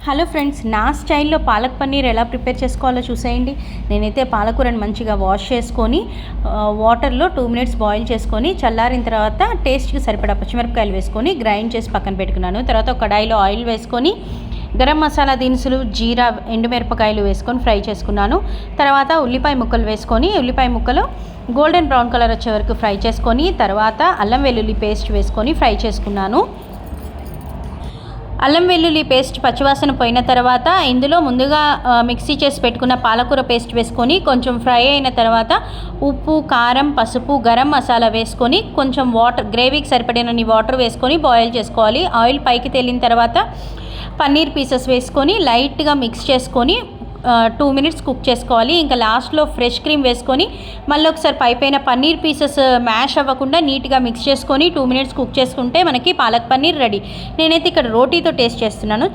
Hello friends, నా స్టైల్లో పాలక్ పన్నీర్ ఎలా ప్రిపేర్ చేసుకోవాలో చూసేయండి. నేనైతే పాలకూరని మంచిగా వాష్ చేసుకొని వాటర్లో 2 మినిట్స్ బాయిల్ చేసుకొని చల్లారిన తర్వాత టేస్ట్కి సరిపడా పచ్చిమిరపకాయలు వేసుకొని గ్రైండ్ చేసి పక్కన పెట్టుకున్నాను. తర్వాత ఒక కడాయిలో ఆయిల్ వేసుకొని గరం మసాలా దినుసులు, జీరా, ఎండుమిరపకాయలు వేసుకొని ఫ్రై చేసుకున్నాను. తర్వాత ఉల్లిపాయ ముక్కలు వేసుకొని ఉల్లిపాయ ముక్కలు గోల్డెన్ బ్రౌన్ కలర్ వచ్చే వరకు ఫ్రై చేసుకొని తర్వాత అల్లం వెల్లుల్లి పేస్ట్ వేసుకొని ఫ్రై చేసుకున్నాను. అల్లం వెల్లుల్లి పేస్ట్ పచ్చివాసన పోయిన తర్వాత ఇందులో ముందుగా మిక్సీ చేసి పెట్టుకున్న పాలకూర పేస్ట్ వేసుకొని కొంచెం ఫ్రై అయిన తర్వాత ఉప్పు, కారం, పసుపు, గరం మసాలా వేసుకొని కొంచెం వాటర్, గ్రేవీకి సరిపడినన్ని వాటర్ వేసుకొని బాయిల్ చేసుకోవాలి. ఆయిల్ పైకి తేలిన తర్వాత పన్నీర్ పీసెస్ వేసుకొని లైట్గా మిక్స్ చేసుకొని 2 మినిట్స్ కుక్ చేసుకోవాలి. ఇంకా లాస్ట్లో ఫ్రెష్ క్రీమ్ వేసుకొని మళ్ళీ ఒకసారి పైపైన పన్నీర్ పీసెస్ మ్యాష్ అవ్వకుండా నీట్గా మిక్స్ చేసుకొని 2 మినిట్స్ కుక్ చేసుకుంటే మనకి పాలక్ పన్నీర్ రెడీ. నేనైతే ఇక్కడ రోటీతో టేస్ట్ చేస్తున్నాను.